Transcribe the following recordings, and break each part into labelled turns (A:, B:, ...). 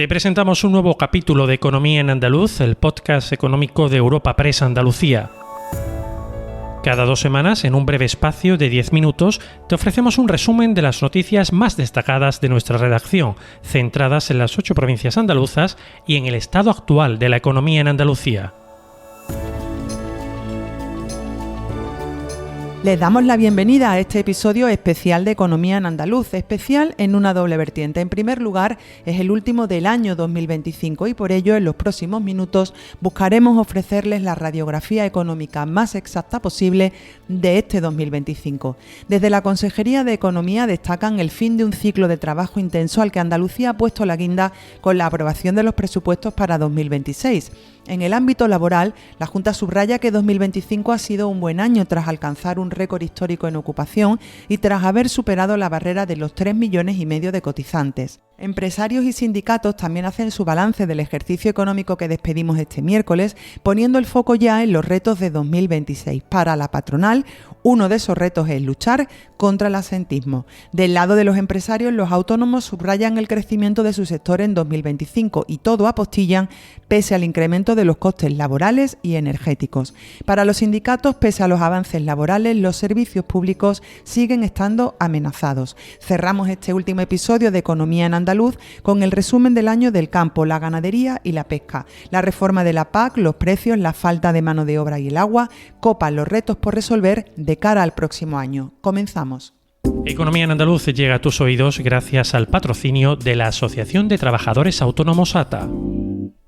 A: Te presentamos un nuevo capítulo de Economía en Andaluz, el podcast económico de Europa Press Andalucía. Cada 2 semanas, en un breve espacio de 10 minutos, te ofrecemos un resumen de las noticias más destacadas de nuestra redacción, centradas en las 8 provincias andaluzas y en el estado actual de la economía en Andalucía.
B: Les damos la bienvenida a este episodio especial de Economía en Andaluz, especial en una doble vertiente. En primer lugar, es el último del año 2025 y por ello en los próximos minutos buscaremos ofrecerles la radiografía económica más exacta posible de este 2025. Desde la Consejería de Economía destacan el fin de un ciclo de trabajo intenso al que Andalucía ha puesto la guinda con la aprobación de los presupuestos para 2026. En el ámbito laboral, la Junta subraya que 2025 ha sido un buen año tras alcanzar un récord histórico en ocupación y tras haber superado la barrera de los 3,5 millones de cotizantes. Empresarios y sindicatos también hacen su balance del ejercicio económico que despedimos este miércoles, poniendo el foco ya en los retos de 2026. Para la patronal, uno de esos retos es luchar contra el absentismo. Del lado de los empresarios, los autónomos subrayan el crecimiento de su sector en 2025 y todo apostillan pese al incremento de los costes laborales y energéticos. Para los sindicatos, pese a los avances laborales, los servicios públicos siguen estando amenazados. Cerramos este último episodio de Economía en Andaluz con el resumen del año del campo, la ganadería y la pesca. La reforma de la PAC, los precios, la falta de mano de obra y el agua copan los retos por resolver de cara al próximo año. Comenzamos.
A: Economía en Andaluz llega a tus oídos gracias al patrocinio de la Asociación de Trabajadores Autónomos ATA.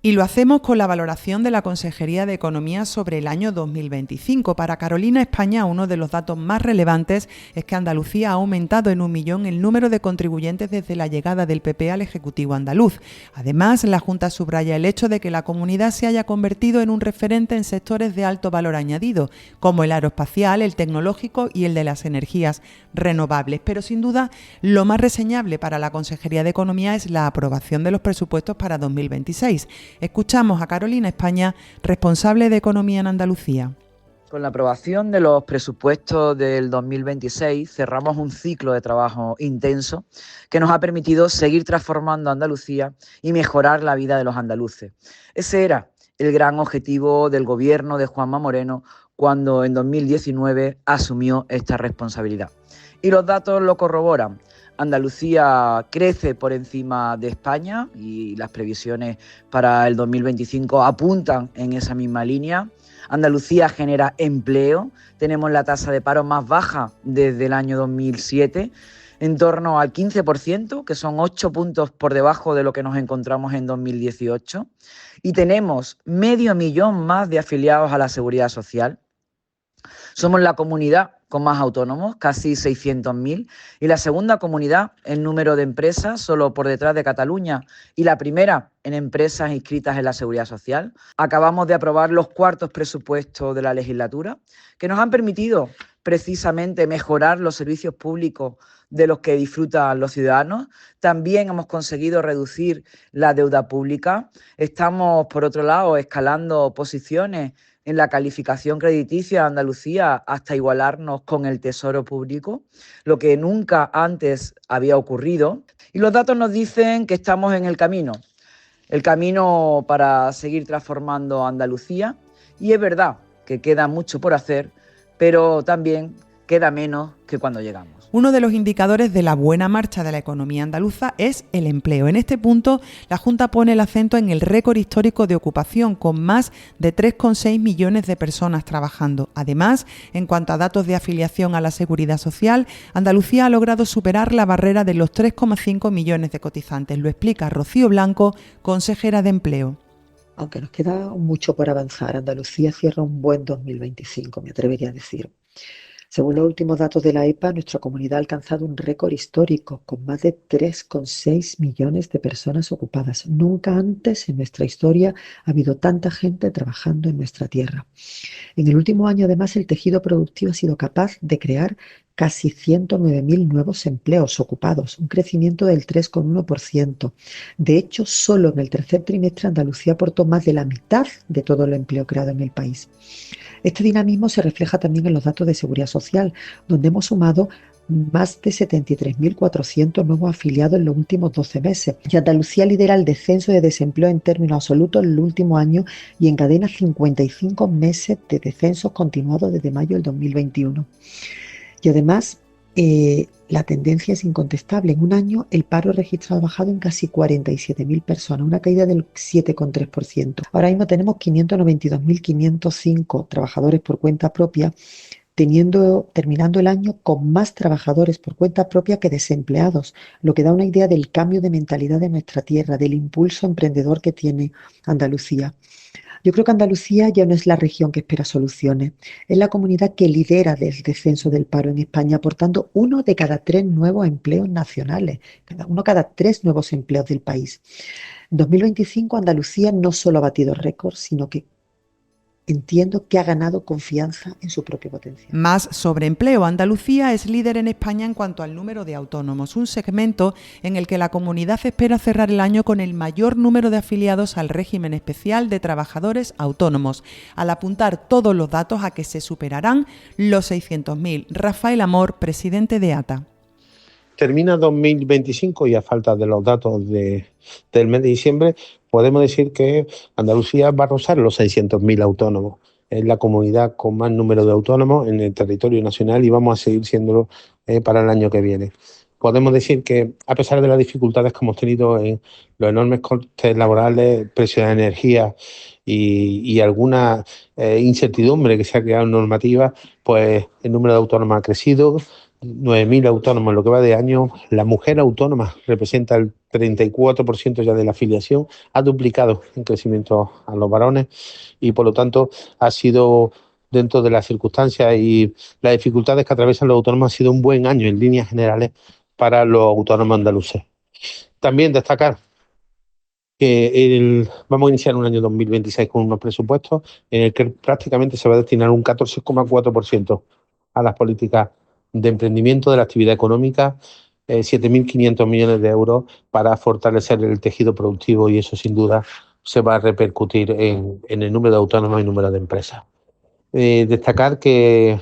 B: Y lo hacemos con la valoración de la Consejería de Economía sobre el año 2025. Para Carolina España, uno de los datos más relevantes es que Andalucía ha aumentado en 1 millón el número de contribuyentes desde la llegada del PP al Ejecutivo andaluz. Además, la Junta subraya el hecho de que la comunidad se haya convertido en un referente en sectores de alto valor añadido, como el aeroespacial, el tecnológico y el de las energías renovables. Pero sin duda, lo más reseñable para la Consejería de Economía es la aprobación de los presupuestos para 2026. Escuchamos a Carolina España, responsable de Economía en Andalucía.
C: Con la aprobación de los presupuestos del 2026 cerramos un ciclo de trabajo intenso que nos ha permitido seguir transformando Andalucía y mejorar la vida de los andaluces. Ese era el gran objetivo del gobierno de Juanma Moreno cuando en 2019 asumió esta responsabilidad. Y los datos lo corroboran. Andalucía crece por encima de España y las previsiones para el 2025 apuntan en esa misma línea. Andalucía genera empleo, tenemos la tasa de paro más baja desde el año 2007, en torno al 15%, que son 8 puntos por debajo de lo que nos encontramos en 2018, y tenemos 500.000 más de afiliados a la Seguridad Social. Somos la comunidad con más autónomos, casi 600.000, y la segunda comunidad en número de empresas, solo por detrás de Cataluña, y la primera en empresas inscritas en la Seguridad Social. Acabamos de aprobar los 4º presupuestos de la legislatura, que nos han permitido precisamente mejorar los servicios públicos de los que disfrutan los ciudadanos. También hemos conseguido reducir la deuda pública. Estamos, por otro lado, escalando posiciones en la calificación crediticia de Andalucía hasta igualarnos con el Tesoro Público, lo que nunca antes había ocurrido. Y los datos nos dicen que estamos en el camino para seguir transformando Andalucía. Y es verdad que queda mucho por hacer, pero también queda menos que cuando llegamos.
B: Uno de los indicadores de la buena marcha de la economía andaluza es el empleo. En este punto, la Junta pone el acento en el récord histórico de ocupación, con más de 3,6 millones de personas trabajando. Además, en cuanto a datos de afiliación a la Seguridad Social, Andalucía ha logrado superar la barrera de los 3,5 millones de cotizantes. Lo explica Rocío Blanco, consejera de Empleo.
D: Aunque nos queda mucho por avanzar, Andalucía cierra un buen 2025, me atrevería a decir. Según los últimos datos de la EPA, nuestra comunidad ha alcanzado un récord histórico con más de 3,6 millones de personas ocupadas. Nunca antes en nuestra historia ha habido tanta gente trabajando en nuestra tierra. En el último año, además, el tejido productivo ha sido capaz de crear casi 109.000 nuevos empleos ocupados, un crecimiento del 3,1%. De hecho, solo en el tercer trimestre Andalucía aportó más de la mitad de todo el empleo creado en el país. Este dinamismo se refleja también en los datos de Seguridad Social, donde hemos sumado más de 73.400 nuevos afiliados en los últimos 12 meses. Y Andalucía lidera el descenso de desempleo en términos absolutos en los últimos años y encadena 55 meses de descensos continuados desde mayo del 2021. Y además, la tendencia es incontestable. En un año, el paro registrado ha bajado en casi 47.000 personas, una caída del 7,3%. Ahora mismo tenemos 592.505 trabajadores por cuenta propia, terminando el año con más trabajadores por cuenta propia que desempleados, lo que da una idea del cambio de mentalidad de nuestra tierra, del impulso emprendedor que tiene Andalucía. Yo creo que Andalucía ya no es la región que espera soluciones, es la comunidad que lidera el descenso del paro en España, aportando 1 de cada 3 nuevos empleos nacionales, cada 3 nuevos empleos del país. En 2025 Andalucía no solo ha batido récords, sino que entiendo que ha ganado confianza en su propio potencial.
B: Más sobre empleo. Andalucía es líder en España en cuanto al número de autónomos, un segmento en el que la comunidad espera cerrar el año con el mayor número de afiliados al régimen especial de trabajadores autónomos, al apuntar todos los datos a que se superarán los 600.000. Rafael Amor, presidente de ATA.
E: Termina 2025 y a falta de los datos del mes de diciembre, podemos decir que Andalucía va a rozar los 600.000 autónomos. Es la comunidad con más número de autónomos en el territorio nacional y vamos a seguir siéndolo para el año que viene. Podemos decir que, a pesar de las dificultades que hemos tenido en los enormes costes laborales, precios de energía y alguna incertidumbre que se ha creado en normativa, pues el número de autónomos ha crecido. 9.000 autónomos en lo que va de año. La mujer autónoma representa el 34% ya de la afiliación, ha duplicado en crecimiento a los varones y por lo tanto ha sido, dentro de las circunstancias y las dificultades que atraviesan los autónomos, ha sido un buen año en líneas generales para los autónomos andaluces. También destacar que vamos a iniciar un año 2026 con unos presupuestos en el que prácticamente se va a destinar un 14,4% a las políticas de emprendimiento de la actividad económica, 7.500 millones de euros para fortalecer el tejido productivo y eso sin duda se va a repercutir en el número de autónomos y número de empresas. Destacar que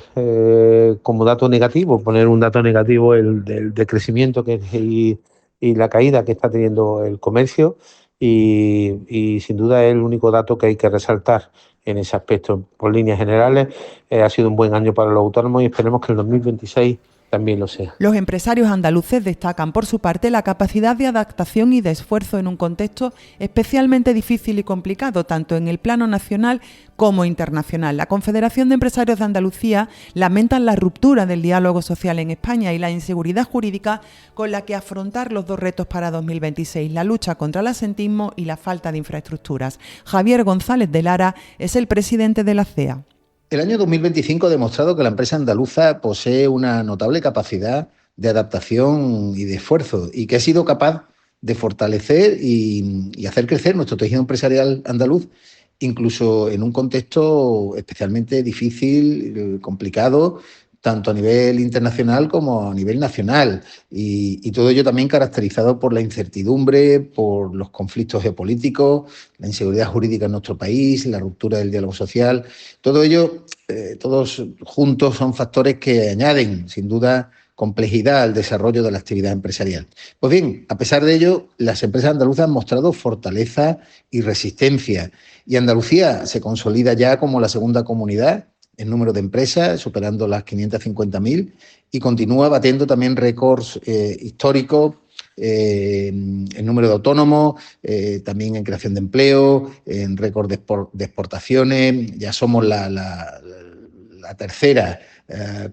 E: como dato negativo, poner un dato negativo el decrecimiento y la caída que está teniendo el comercio y sin duda es el único dato que hay que resaltar en ese aspecto. Por líneas generales, ha sido un buen año para los autónomos y esperemos que el 2026 también lo sea.
B: Los empresarios andaluces destacan, por su parte, la capacidad de adaptación y de esfuerzo en un contexto especialmente difícil y complicado, tanto en el plano nacional como internacional. La Confederación de Empresarios de Andalucía lamenta la ruptura del diálogo social en España y la inseguridad jurídica con la que afrontar los dos retos para 2026, la lucha contra el absentismo y la falta de infraestructuras. Javier González de Lara es el presidente de la CEA.
F: El año 2025 ha demostrado que la empresa andaluza posee una notable capacidad de adaptación y de esfuerzo y que ha sido capaz de fortalecer y hacer crecer nuestro tejido empresarial andaluz, incluso en un contexto especialmente difícil, complicado, tanto a nivel internacional como a nivel nacional. Y todo ello también caracterizado por la incertidumbre, por los conflictos geopolíticos, la inseguridad jurídica en nuestro país, la ruptura del diálogo social. Todo ello, todos juntos, son factores que añaden, sin duda, complejidad al desarrollo de la actividad empresarial. Pues bien, a pesar de ello, las empresas andaluzas han mostrado fortaleza y resistencia. Y Andalucía se consolida ya como la segunda comunidad en número de empresas, superando las 550.000 y continúa batiendo también récords históricos en número de autónomos, también en creación de empleo, en récord de exportaciones. Ya somos la tercera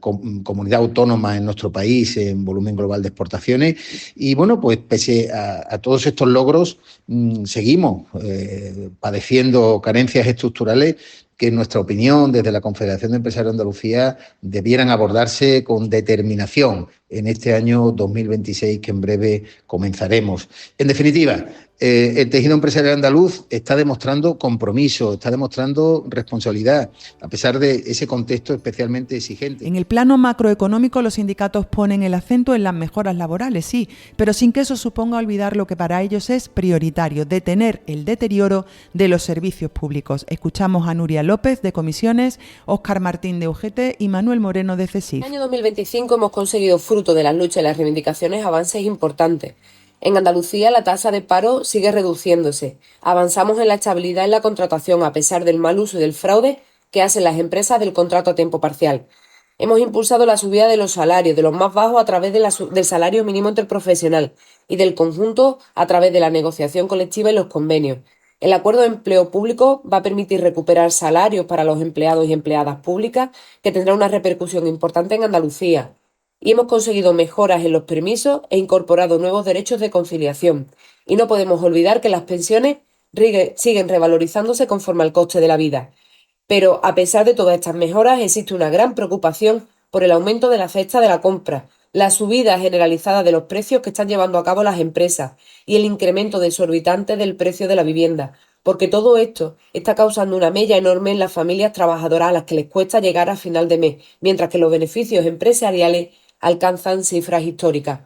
F: comunidad autónoma en nuestro país en volumen global de exportaciones y bueno, pues pese a todos estos logros seguimos padeciendo carencias estructurales que en nuestra opinión desde la Confederación de Empresarios de Andalucía debieran abordarse con determinación en este año 2026 que en breve comenzaremos. En definitiva, el tejido empresarial andaluz está demostrando compromiso, está demostrando responsabilidad, a pesar de ese contexto especialmente exigente. gente.
B: En el plano macroeconómico, los sindicatos ponen el acento en las mejoras laborales, sí, pero sin que eso suponga olvidar lo que para ellos es prioritario, detener el deterioro de los servicios públicos. Escuchamos a Nuria López, de Comisiones, Óscar Martín, de UGT, y Manuel Moreno, de CESIF.
G: En el año 2025 hemos conseguido, fruto de las luchas y las reivindicaciones, avances importantes. En Andalucía la tasa de paro sigue reduciéndose. Avanzamos en la estabilidad en la contratación a pesar del mal uso y del fraude que hacen las empresas del contrato a tiempo parcial. Hemos impulsado la subida de los salarios, de los más bajos a través del salario mínimo interprofesional y del conjunto a través de la negociación colectiva y los convenios. El acuerdo de empleo público va a permitir recuperar salarios para los empleados y empleadas públicas, que tendrá una repercusión importante en Andalucía. Y hemos conseguido mejoras en los permisos e incorporado nuevos derechos de conciliación. Y no podemos olvidar que las pensiones siguen revalorizándose conforme al coste de la vida. Pero a pesar de todas estas mejoras, existe una gran preocupación por el aumento de la cesta de la compra, la subida generalizada de los precios que están llevando a cabo las empresas y el incremento desorbitante del precio de la vivienda, porque todo esto está causando una mella enorme en las familias trabajadoras a las que les cuesta llegar a final de mes, mientras que los beneficios empresariales alcanzan cifras históricas.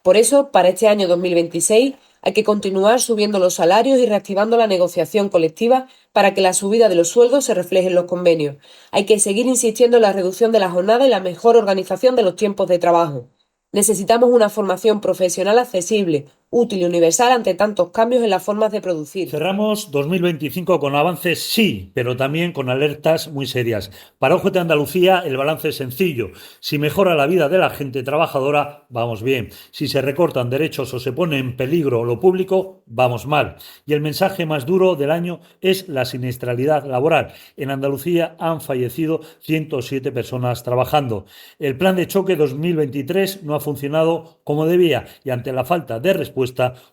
G: Por eso, para este año 2026, hay que continuar subiendo los salarios y reactivando la negociación colectiva para que la subida de los sueldos se refleje en los convenios. Hay que seguir insistiendo en la reducción de la jornada y la mejor organización de los tiempos de trabajo. Necesitamos una formación profesional accesible, útil y universal ante tantos cambios en las formas de producir.
H: Cerramos 2025 con avances, sí, pero también con alertas muy serias. Para UGT Andalucía el balance es sencillo. Si mejora la vida de la gente trabajadora, vamos bien. Si se recortan derechos o se pone en peligro lo público, vamos mal. Y el mensaje más duro del año es la siniestralidad laboral. En Andalucía han fallecido 107 personas trabajando. El plan de choque 2023 no ha funcionado como debía y ante la falta de respuesta,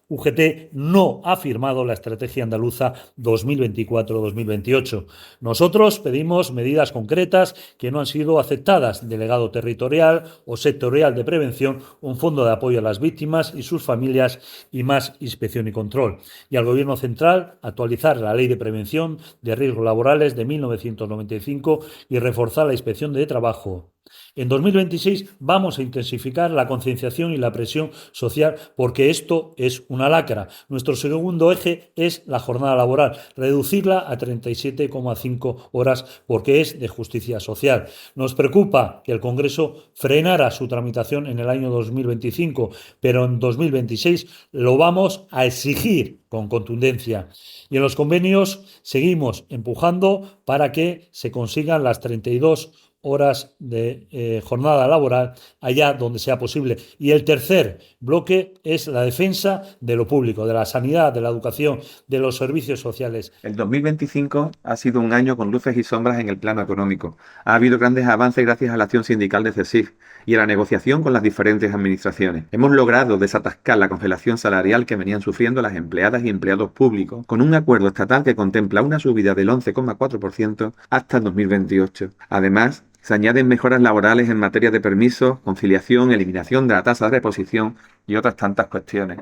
H: UGT no ha firmado la estrategia andaluza 2024-2028. Nosotros pedimos medidas concretas que no han sido aceptadas: delegado territorial o sectorial de prevención, un fondo de apoyo a las víctimas y sus familias y más inspección y control. Y al Gobierno central actualizar la Ley de Prevención de Riesgos Laborales de 1995 y reforzar la inspección de trabajo. En 2026 vamos a intensificar la concienciación y la presión social porque esto es una lacra. Nuestro segundo eje es la jornada laboral, reducirla a 37,5 horas porque es de justicia social. Nos preocupa que el Congreso frenara su tramitación en el año 2025, pero en 2026 lo vamos a exigir con contundencia. Y en los convenios seguimos empujando para que se consigan las 32 horas de jornada laboral allá donde sea posible. Y el tercer bloque es la defensa de lo público, de la sanidad, de la educación, de los servicios sociales.
I: El 2025 ha sido un año con luces y sombras en el plano económico. Ha habido grandes avances gracias a la acción sindical de CESIF y a la negociación con las diferentes administraciones. Hemos logrado desatascar la congelación salarial que venían sufriendo las empleadas y empleados públicos con un acuerdo estatal que contempla una subida del 11,4% hasta el 2028. Además, se añaden mejoras laborales en materia de permisos, conciliación, eliminación de la tasa de reposición y otras tantas cuestiones.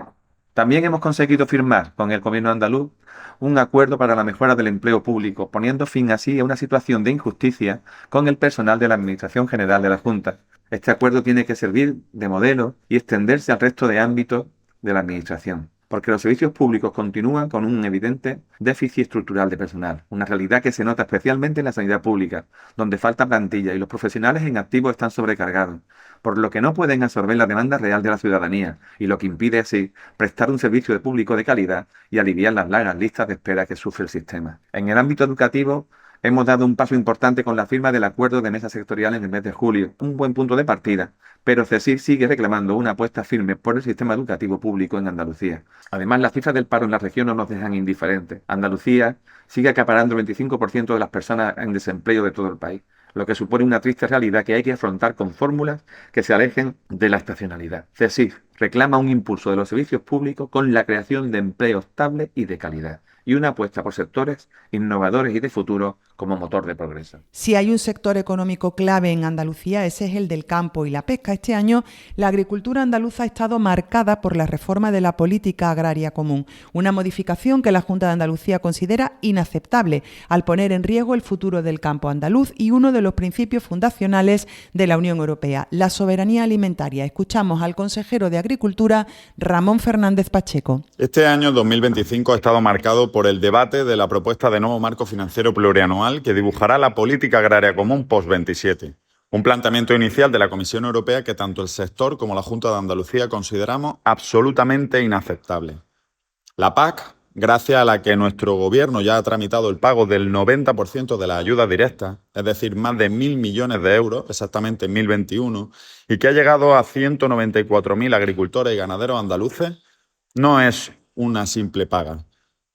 I: También hemos conseguido firmar con el Gobierno andaluz un acuerdo para la mejora del empleo público, poniendo fin así a una situación de injusticia con el personal de la Administración General de la Junta. Este acuerdo tiene que servir de modelo y extenderse al resto de ámbitos de la Administración, porque los servicios públicos continúan con un evidente déficit estructural de personal, una realidad que se nota especialmente en la sanidad pública, donde falta plantilla y los profesionales en activo están sobrecargados, por lo que no pueden absorber la demanda real de la ciudadanía, y lo que impide así prestar un servicio público de calidad y aliviar las largas listas de espera que sufre el sistema. En el ámbito educativo, hemos dado un paso importante con la firma del acuerdo de mesa sectorial en el mes de julio, un buen punto de partida, pero CESIF sigue reclamando una apuesta firme por el sistema educativo público en Andalucía. Además, las cifras del paro en la región no nos dejan indiferentes. Andalucía sigue acaparando el 25% de las personas en desempleo de todo el país, lo que supone una triste realidad que hay que afrontar con fórmulas que se alejen de la estacionalidad. CESIF, reclama un impulso de los servicios públicos con la creación de empleo estable y de calidad, y una apuesta por sectores innovadores y de futuro como motor de progreso.
B: Si hay un sector económico clave en Andalucía, ese es el del campo y la pesca. Este año, la agricultura andaluza ha estado marcada por la reforma de la política agraria común, una modificación que la Junta de Andalucía considera inaceptable, al poner en riesgo el futuro del campo andaluz y uno de los principios fundacionales de la Unión Europea, la soberanía alimentaria. Escuchamos al consejero de Agricultura, Ramón Fernández Pacheco.
J: Este año 2025 ha estado marcado por el debate de la propuesta de nuevo marco financiero plurianual que dibujará la política agraria común post-27. Un planteamiento inicial de la Comisión Europea que tanto el sector como la Junta de Andalucía consideramos absolutamente inaceptable. La PAC, gracias a la que nuestro Gobierno ya ha tramitado el pago del 90% de las ayudas directas, es decir, más de 1.000 millones de euros, exactamente en 2021, y que ha llegado a 194.000 agricultores y ganaderos andaluces, no es una simple paga.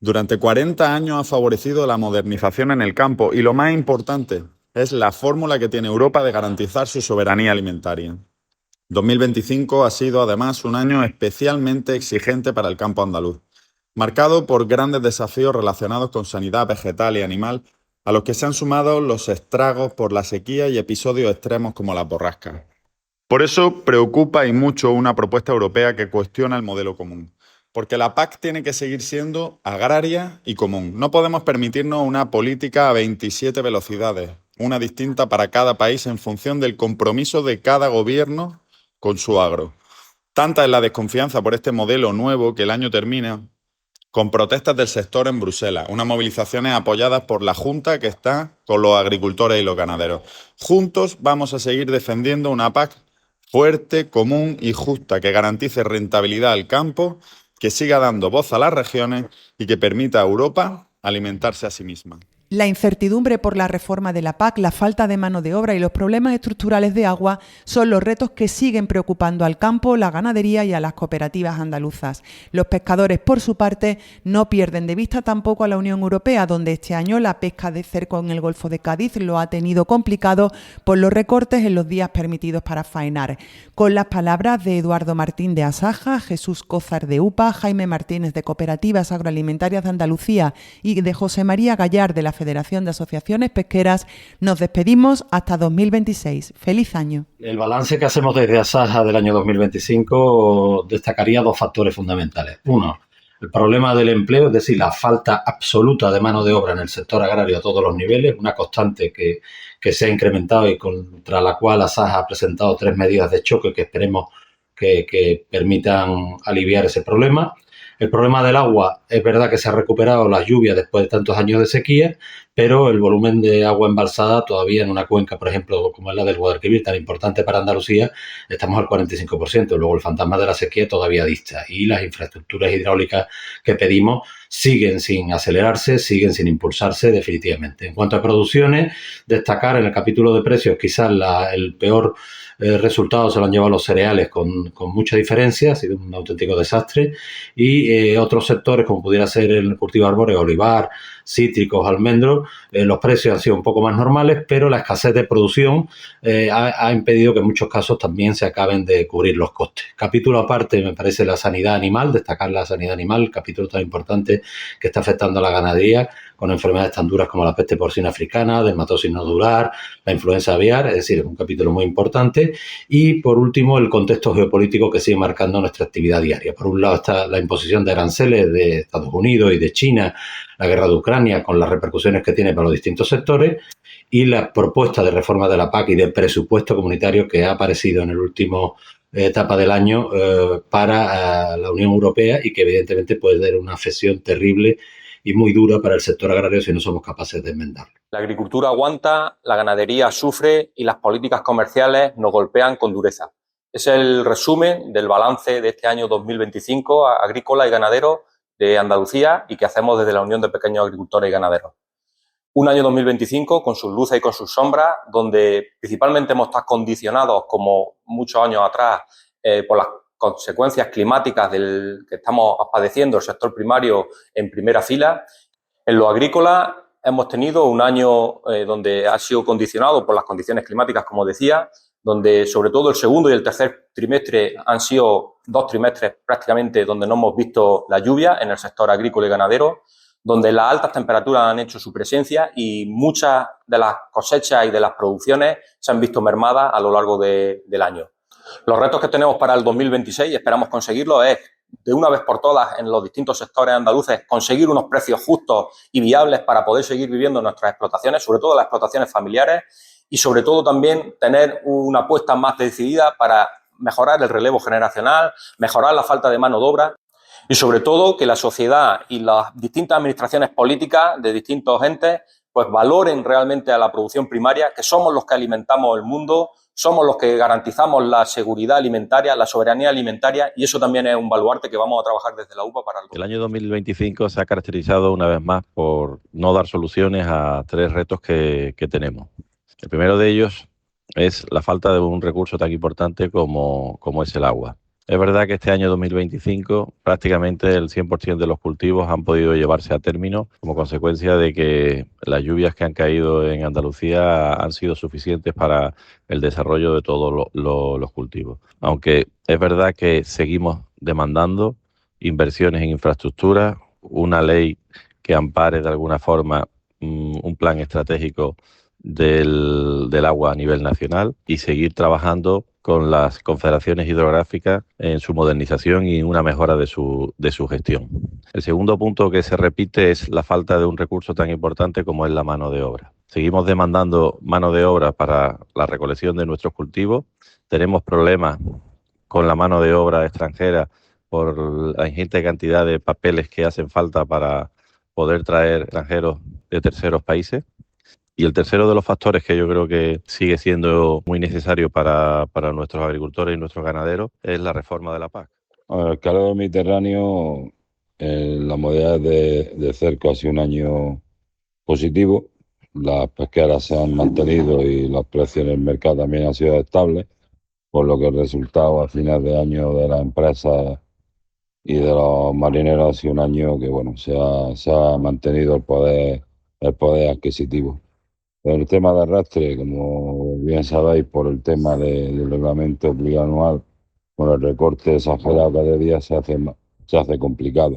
J: Durante 40 años ha favorecido la modernización en el campo y lo más importante es la fórmula que tiene Europa de garantizar su soberanía alimentaria. 2025 ha sido además un año especialmente exigente para el campo andaluz, marcado por grandes desafíos relacionados con sanidad vegetal y animal, a los que se han sumado los estragos por la sequía y episodios extremos como las borrascas. Por eso preocupa y mucho una propuesta europea que cuestiona el modelo común. Porque la PAC tiene que seguir siendo agraria y común. No podemos permitirnos una política a 27 velocidades, una distinta para cada país en función del compromiso de cada gobierno con su agro. Tanta es la desconfianza por este modelo nuevo que el año termina con protestas del sector en Bruselas, unas movilizaciones apoyadas por la Junta que está con los agricultores y los ganaderos. Juntos vamos a seguir defendiendo una PAC fuerte, común y justa que garantice rentabilidad al campo, que siga dando voz a las regiones y que permita a Europa alimentarse a sí misma.
B: La incertidumbre por la reforma de la PAC, la falta de mano de obra y los problemas estructurales de agua son los retos que siguen preocupando al campo, la ganadería y a las cooperativas andaluzas. Los pescadores, por su parte, no pierden de vista tampoco a la Unión Europea, donde este año la pesca de cerco en el Golfo de Cádiz lo ha tenido complicado por los recortes en los días permitidos para faenar. Con las palabras de Eduardo Martín de Asaja, Jesús Cózar de UPA, Jaime Martínez de Cooperativas Agroalimentarias de Andalucía y de José María Gallar de la Federación de Asociaciones Pesqueras, nos despedimos hasta 2026. ¡Feliz año!
K: El balance que hacemos desde Asaja del año 2025 destacaría dos factores fundamentales. Uno, el problema del empleo, es decir, la falta absoluta de mano de obra en el sector agrario a todos los niveles, una constante que se ha incrementado y contra la cual Asaja ha presentado 3 medidas de choque que esperemos que permitan aliviar ese problema. El problema del agua, es verdad que se ha recuperado las lluvias después de tantos años de sequía, pero el volumen de agua embalsada todavía en una cuenca, por ejemplo, como es la del Guadalquivir, tan importante para Andalucía, estamos al 45%. Luego el fantasma de la sequía todavía dista y las infraestructuras hidráulicas que pedimos siguen sin acelerarse, siguen sin impulsarse definitivamente. En cuanto a producciones, destacar en el capítulo de precios quizás el peor resultado se lo han llevado los cereales con mucha diferencia, ha sido un auténtico desastre, y otros sectores como pudiera ser el cultivo arbóreo, olivar, cítricos, almendros, los precios han sido un poco más normales, pero la escasez de producción ha impedido que en muchos casos también se acaben de cubrir los costes. Capítulo aparte me parece la sanidad animal, destacar la sanidad animal, capítulo tan importante que está afectando a la ganadería con enfermedades tan duras como la peste porcina africana, dermatosis nodular, la influenza aviar, es decir, es un capítulo muy importante. Y por último, el contexto geopolítico que sigue marcando nuestra actividad diaria. Por un lado está la imposición de aranceles de Estados Unidos y de China, la guerra de Ucrania con las repercusiones que tiene para los distintos sectores y la propuesta de reforma de la PAC y de presupuesto comunitario que ha aparecido en el último etapa del año para la Unión Europea y que evidentemente puede dar una afección terrible y muy dura para el sector agrario si no somos capaces de enmendarlo.
L: La agricultura aguanta, la ganadería sufre y las políticas comerciales nos golpean con dureza. Es el resumen del balance de este año 2025 agrícola y ganadero de Andalucía y que hacemos desde la Unión de Pequeños Agricultores y Ganaderos. Un año 2025 con sus luces y con sus sombras, donde principalmente hemos estado condicionados, como muchos años atrás, por las consecuencias climáticas que estamos padeciendo el sector primario en primera fila. En lo agrícola hemos tenido un año donde ha sido condicionado por las condiciones climáticas, como decía, donde sobre todo el segundo y el tercer trimestre han sido 2 trimestres prácticamente donde no hemos visto la lluvia en el sector agrícola y ganadero, donde las altas temperaturas han hecho su presencia y muchas de las cosechas y de las producciones se han visto mermadas a lo largo del año. Los retos que tenemos para el 2026 y esperamos conseguirlo es, de una vez por todas, en los distintos sectores andaluces, conseguir unos precios justos y viables para poder seguir viviendo nuestras explotaciones, sobre todo las explotaciones familiares, y sobre todo también tener una apuesta más decidida para mejorar el relevo generacional, mejorar la falta de mano de obra y sobre todo que la sociedad y las distintas administraciones políticas de distintos entes pues valoren realmente a la producción primaria, que somos los que alimentamos el mundo, somos los que garantizamos la seguridad alimentaria, la soberanía alimentaria, y eso también es un baluarte que vamos a trabajar desde la UPA para
M: el año 2025 se ha caracterizado una vez más por no dar soluciones a 3 retos que tenemos. El primero de ellos es la falta de un recurso tan importante como es el agua. Es verdad que este año 2025 prácticamente el 100% de los cultivos han podido llevarse a término como consecuencia de que las lluvias que han caído en Andalucía han sido suficientes para el desarrollo de todos los cultivos. Aunque es verdad que seguimos demandando inversiones en infraestructura, una ley que ampare de alguna forma un plan estratégico del agua a nivel nacional y seguir trabajando con las confederaciones hidrográficas en su modernización y una mejora de su gestión. El segundo punto que se repite es la falta de un recurso tan importante como es la mano de obra. Seguimos demandando mano de obra para la recolección de nuestros cultivos. Tenemos problemas con la mano de obra extranjera por la ingente cantidad de papeles que hacen falta para poder traer extranjeros de terceros países. Y el tercero de los factores que yo creo que sigue siendo muy necesario para nuestros agricultores y nuestros ganaderos es la reforma de la PAC.
N: Bueno, el calor mediterráneo, la modalidad de cerco ha sido un año positivo. Las pesqueras se han mantenido y los precios en el mercado también han sido estables, por lo que el resultado a final de año de las empresas y de los marineros ha sido un año que bueno se ha mantenido el poder adquisitivo. El tema de arrastre, como bien sabéis, por el tema del reglamento plurianual, con el recorte exagerado cada día se hace complicado.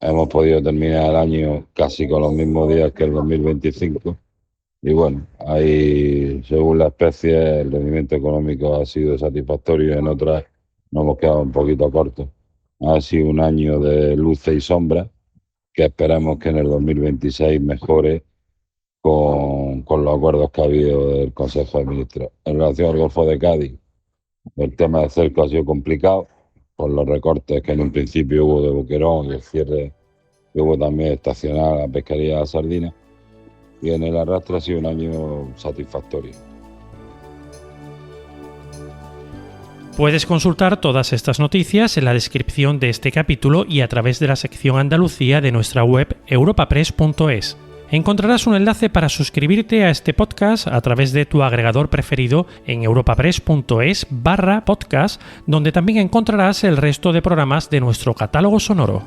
N: Hemos podido terminar el año casi con los mismos días que el 2025 y bueno, ahí según la especie el rendimiento económico ha sido satisfactorio y en otras nos hemos quedado un poquito cortos. Ha sido un año de luces y sombras que esperamos que en el 2026 mejore con los acuerdos que ha habido del Consejo de Ministros. En relación al Golfo de Cádiz, el tema de cerco ha sido complicado por los recortes que en un principio hubo de Boquerón y el cierre que hubo también estacional a la pesquería de la sardina. Y en el arrastre ha sido un año satisfactorio.
A: Puedes consultar todas estas noticias en la descripción de este capítulo y a través de la sección Andalucía de nuestra web europapress.es. Encontrarás un enlace para suscribirte a este podcast a través de tu agregador preferido en europapress.es/podcast, donde también encontrarás el resto de programas de nuestro catálogo sonoro.